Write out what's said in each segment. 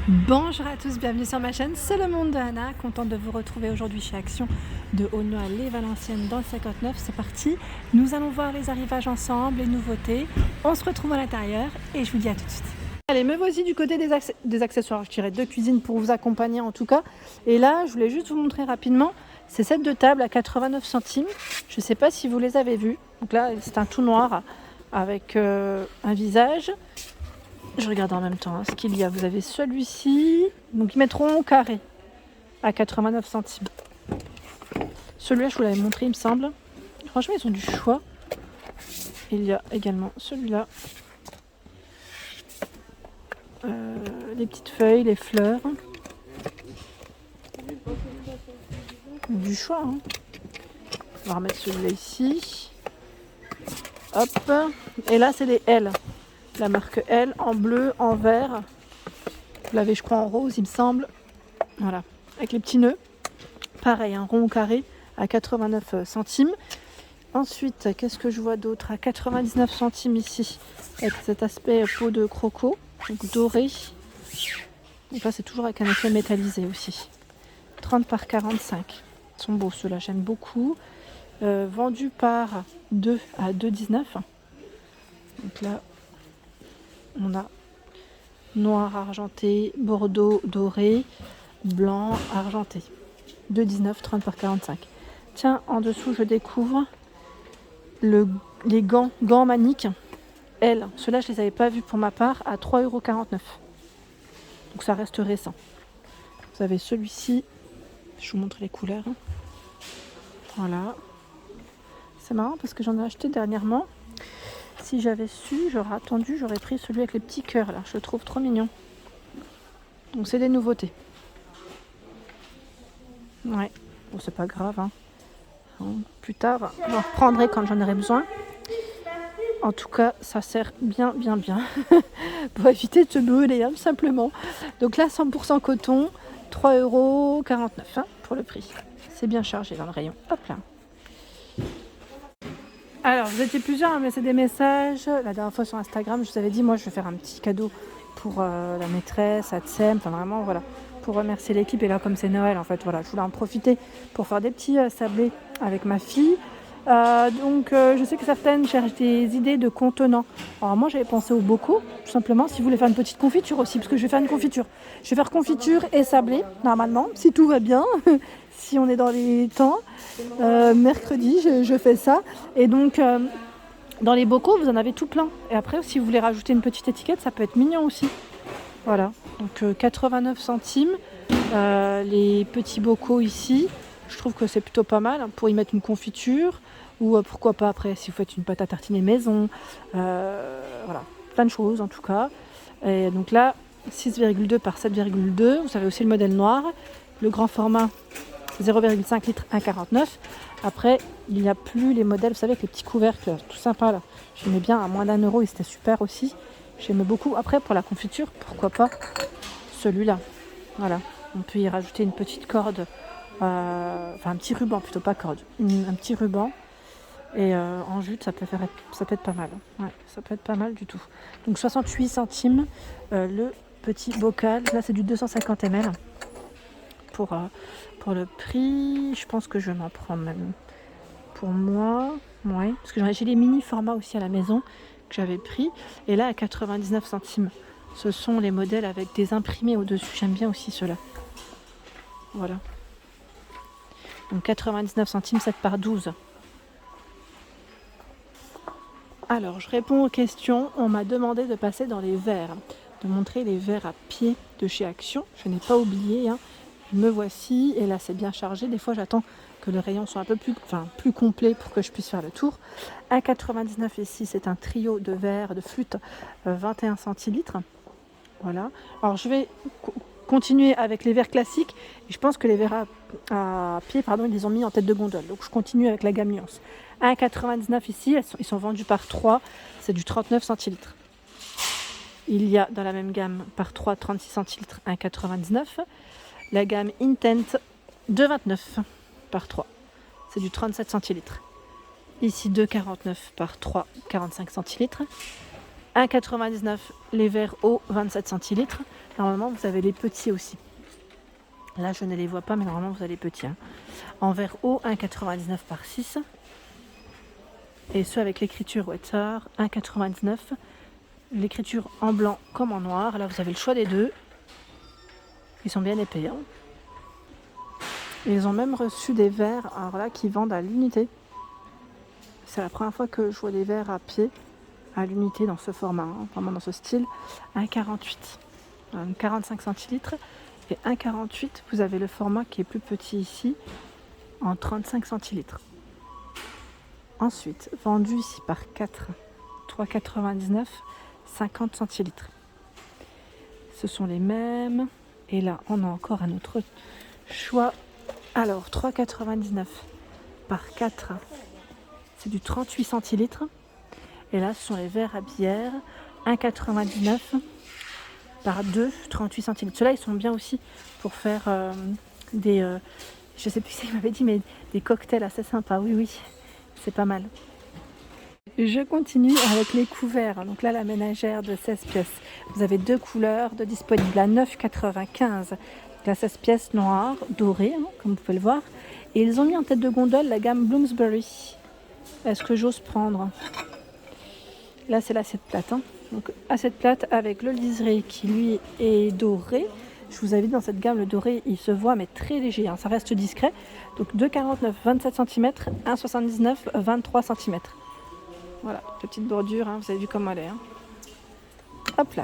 Bonjour à tous, bienvenue sur ma chaîne, c'est le monde de Anna, contente de vous retrouver aujourd'hui chez Action de Aulnoy-les-Valenciennes dans le 59. C'est parti, nous allons voir les arrivages ensemble, les nouveautés, on se retrouve à l'intérieur et je vous dis à tout de suite. Allez, me voici du côté des accessoires, je dirais de cuisine pour vous accompagner en tout cas. Et là, je voulais juste vous montrer rapidement ces sets de table à 89 centimes, je ne sais pas si vous les avez vus. Donc là, c'est un tout noir avec un visage. Je regarde en même temps ce qu'il y a. Vous avez celui-ci. Donc ils mettront au carré à 89 centimes. Celui-là, je vous l'avais montré, il me semble. Franchement, ils ont du choix. Il y a également celui-là. Les petites feuilles, les fleurs. Du choix. Hein. On va remettre celui-là ici. Hop. Et là, c'est les L. La marque L en bleu, en vert. Vous l'avez, je crois, en rose, il me semble. Voilà. Avec les petits nœuds. Pareil, un rond ou carré à 89 centimes. Ensuite, qu'est-ce que je vois d'autre à 99 centimes ici, avec cet aspect peau de croco, donc doré. Donc là, c'est toujours avec un effet métallisé aussi. 30 par 45. Ils sont beaux ceux-là, j'aime beaucoup. Vendus par 2 à 2,19. Donc là, on a noir argenté, bordeaux doré, blanc argenté. 2,19, 30 par 45. Tiens, en dessous, je découvre les gants maniques. Elles, ceux-là, je ne les avais pas vus pour ma part, à 3,49 €. Donc ça reste récent. Vous avez celui-ci. Je vous montre les couleurs. Voilà. C'est marrant parce que j'en ai acheté dernièrement. Si j'avais su, j'aurais attendu, j'aurais pris celui avec les petits cœurs là. Je le trouve trop mignon. Donc c'est des nouveautés. Ouais. Bon, c'est pas grave. Hein. Plus tard, j'en reprendrai quand j'en aurai besoin. En tout cas, ça sert bien pour éviter de se brûler, hein, tout simplement. Donc là, 100% coton, 3,49 € hein, pour le prix. C'est bien chargé dans le rayon. Hop là. Alors, vous étiez plusieurs à me laisser des messages. La dernière fois sur Instagram, je vous avais dit, moi, je vais faire un petit cadeau pour la maîtresse, Atsem, enfin vraiment, voilà, pour remercier l'équipe. Et là, comme c'est Noël, en fait, voilà, je voulais en profiter pour faire des petits sablés avec ma fille. Donc je sais que certaines cherchent des idées de contenants. Alors moi j'avais pensé aux bocaux, tout simplement, si vous voulez faire une petite confiture aussi, parce que je vais faire une confiture. Je vais faire confiture et sablé, normalement, si tout va bien, si on est dans les temps. Mercredi, je fais ça. Et donc dans les bocaux, vous en avez tout plein. Et après, si vous voulez rajouter une petite étiquette, ça peut être mignon aussi. Voilà, donc 89 centimes, les petits bocaux ici. Je trouve que c'est plutôt pas mal pour y mettre une confiture ou pourquoi pas après si vous faites une pâte à tartiner maison. Voilà, plein de choses en tout cas. Et donc là, 6,2 par 7,2. Vous avez aussi le modèle noir, le grand format 0,5 litres 1,49. Après, il n'y a plus les modèles, vous savez, avec les petits couvercles, tout sympa là. J'aimais bien à moins d'1 € et c'était super aussi. J'aimais beaucoup. Après, pour la confiture, pourquoi pas celui-là. Voilà, on peut y rajouter une petite corde. Enfin un petit ruban plutôt, pas corde, un petit ruban et en jute ça peut être pas mal. Ouais, ça peut être pas mal du tout. Donc 68 centimes le petit bocal, là c'est du 250 ml pour le prix. Je pense que je vais m'en prendre même pour moi, ouais, parce que j'ai les mini formats aussi à la maison que j'avais pris, et là à 99 centimes ce sont les modèles avec des imprimés au dessus. J'aime bien aussi ceux-là, voilà. Donc 99 centimes, 7 par 12. Alors, je réponds aux questions. On m'a demandé de passer dans les verres, de montrer les verres à pied de chez Action. Je n'ai pas oublié. Hein. Me voici. Et là, c'est bien chargé. Des fois, j'attends que le rayon soit un peu plus complet pour que je puisse faire le tour. 1,99 ici, c'est un trio de verres, de flûte, 21 centilitres. Voilà. Alors, je vais continuer avec les verres classiques. Et je pense que les verres à pied, ils les ont mis en tête de gondole. Donc je continue avec la gamme Nuance. 1,99 ici, ils sont vendus par 3, c'est du 39 centilitres. Il y a dans la même gamme par 3, 36 centilitres, 1,99. La gamme Intent, 2,29 par 3, c'est du 37 centilitres. Ici 2,49 par 3, 45 centilitres. 1,99 les verres eau 27 centilitres. Normalement, vous avez les petits aussi. Là, je ne les vois pas, mais normalement, vous avez les petits. Hein. En verre eau, 1,99 par 6. Et ceux avec l'écriture Water, 1,99. L'écriture en blanc comme en noir. Là, vous avez le choix des deux. Ils sont bien épais. Hein. Ils ont même reçu des verres alors là, qui vendent à l'unité. C'est la première fois que je vois des verres à pied à l'unité dans ce format, hein, vraiment dans ce style. 1,48. 45 centilitres. Et 1,48, vous avez le format qui est plus petit ici, en 35 centilitres. Ensuite, vendu ici par 4, 3,99, 50 centilitres. Ce sont les mêmes. Et là, on a encore un autre choix. Alors, 3,99 par 4, c'est du 38 centilitres. Et là, ce sont les verres à bière, 1,99 par 2, 38 centilitres. Ceux-là, ils sont bien aussi pour faire des... je sais plus ce qu'il m'avait dit, mais des cocktails assez sympas. Oui, oui, c'est pas mal. Je continue avec les couverts. Donc là, la ménagère de 16 pièces. Vous avez deux couleurs de disponibles. À 9,95. La 16 pièces noire, dorée, hein, comme vous pouvez le voir. Et ils ont mis en tête de gondole la gamme Bloomsbury. Est-ce que j'ose prendre? Là, c'est l'assiette plate. Hein. Donc, assiette plate avec le liseré qui, lui, est doré. Je vous invite dans cette gamme, le doré, il se voit, mais très léger. Hein. Ça reste discret. Donc, 2,49, 27 cm. 1,79, 23 cm. Voilà, petite bordure, hein, vous avez vu comment elle est. Hein. Hop là.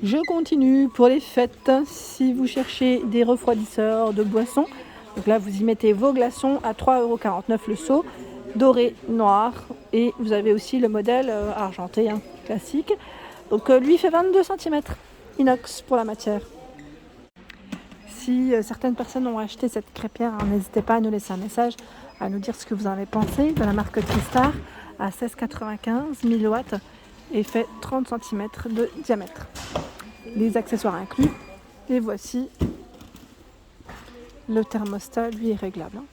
Je continue pour les fêtes. Si vous cherchez des refroidisseurs de boissons, donc là vous y mettez vos glaçons à 3,49 € le seau, doré, noir. Et vous avez aussi le modèle argenté, hein, classique. Donc lui fait 22 cm, inox pour la matière. Si certaines personnes ont acheté cette crêpière, hein, n'hésitez pas à nous laisser un message, à nous dire ce que vous en avez pensé de la marque Tristar. À 16,95, 1000 watts et fait 30 cm de diamètre. Les accessoires inclus. Et voici le thermostat, lui est réglable.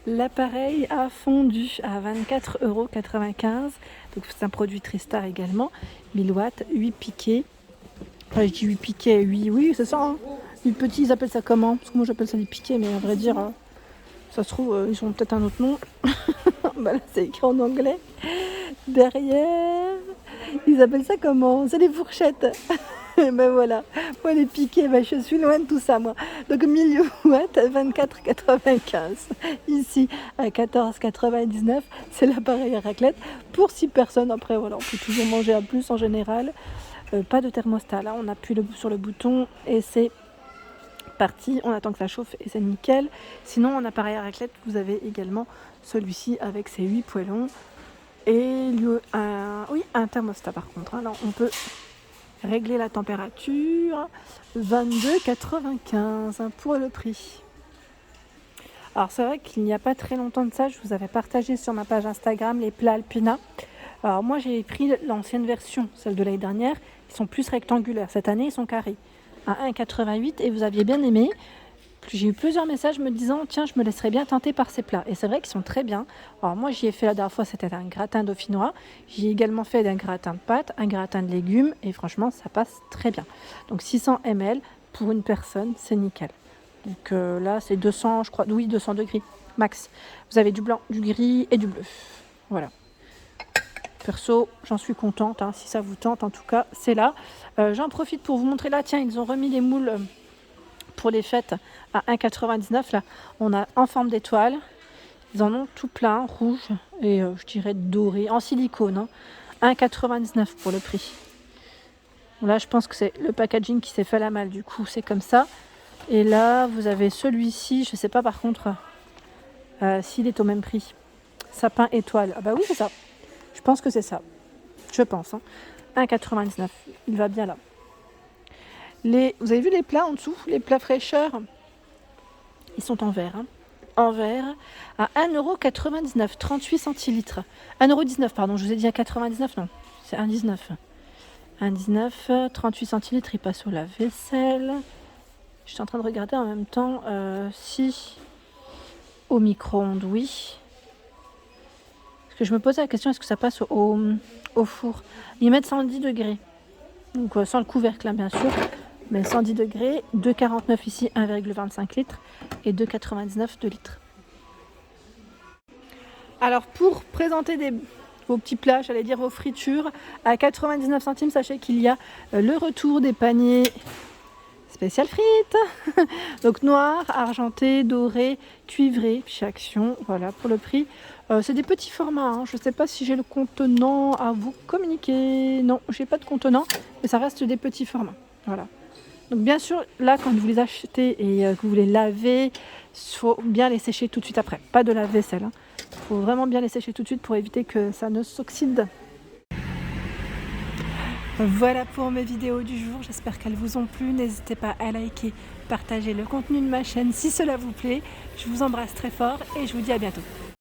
L'appareil a fondu à 24,95 €. Donc c'est un produit Tristar également. 1000 watts, 8 piquets. Enfin, je dis 8 piquets, oui, c'est ça. Hein. 8 petits, ils appellent ça comment? Parce que moi j'appelle ça des piquets, mais à vrai dire, ça se trouve, ils ont peut-être un autre nom. Bah là, c'est écrit en anglais. Derrière, ils appellent ça comment? C'est des fourchettes. Ben voilà, moi les piquets, ben je suis loin de tout ça moi. Donc 1000 watts à 24,95. Ici à 14,99, c'est l'appareil à raclette pour 6 personnes. Après voilà, on peut toujours manger à plus en général. Pas de thermostat. Là, on appuie sur le bouton et c'est parti. On attend que ça chauffe et c'est nickel. Sinon, en appareil à raclette, vous avez également celui-ci avec ses 8 poêlons et un thermostat par contre. Alors, on peut régler la température 22,95 pour le prix. Alors c'est vrai qu'il n'y a pas très longtemps de ça, je vous avais partagé sur ma page Instagram les plats Alpina. Alors moi j'ai pris l'ancienne version, celle de l'année dernière. Ils sont plus rectangulaires. Cette année ils sont carrés à 1,88 et vous aviez bien aimé. J'ai eu plusieurs messages me disant tiens je me laisserais bien tenter par ces plats. Et c'est vrai qu'ils sont très bien. Alors moi j'y ai fait la dernière fois, c'était un gratin dauphinois. J'y ai également fait un gratin de pâtes, un gratin de légumes et franchement ça passe très bien. Donc 600 ml pour une personne, c'est nickel. Donc là c'est 200, je crois, oui 200 degrés max. Vous avez du blanc, du gris et du bleu. Voilà. Perso, j'en suis contente, hein, si ça vous tente en tout cas, c'est là. J'en profite pour vous montrer là, tiens ils ont remis les moules pour les fêtes à 1,99 là, on a en forme d'étoile. Ils en ont tout plein, rouge et je dirais doré, en silicone. Hein. 1,99 pour le prix. Là, je pense que c'est le packaging qui s'est fait la malle, du coup, c'est comme ça. Et là, vous avez celui-ci, je ne sais pas par contre s'il est au même prix. Sapin étoile. Ah bah oui, c'est ça. Je pense que c'est ça. Je pense. Hein. 1,99. Il va bien là. Vous avez vu les plats en dessous, les plats fraîcheur, ils sont en verre. Hein. En verre à 1,99 €, 38 centilitres. 1,19 €, pardon, je vous ai dit à 99, non, c'est 1,19 €. 1,19 €, 38 centilitres, il passe au lave-vaisselle. Je suis en train de regarder en même temps si au micro-ondes, oui. Parce que je me posais la question, est-ce que ça passe au four? Ils mettent 110 degrés. Donc sans le couvercle, hein, bien sûr. Mais 110 degrés, 2,49 ici, 1,25 litres. Et 2,99 2 litres. Alors pour présenter vos petits plats, j'allais dire vos fritures, à 99 centimes, sachez qu'il y a le retour des paniers spécial frites. Donc noir, argenté, doré, cuivré, chez Action, voilà pour le prix. C'est des petits formats, hein. Je ne sais pas si j'ai le contenant à vous communiquer. Non, j'ai pas de contenant, mais ça reste des petits formats. Voilà. Donc bien sûr, là quand vous les achetez et que vous les lavez, il faut bien les sécher tout de suite après. Pas de lave-vaisselle, hein. Il faut vraiment bien les sécher tout de suite pour éviter que ça ne s'oxyde. Voilà pour mes vidéos du jour, j'espère qu'elles vous ont plu. N'hésitez pas à liker, partager le contenu de ma chaîne si cela vous plaît. Je vous embrasse très fort et je vous dis à bientôt.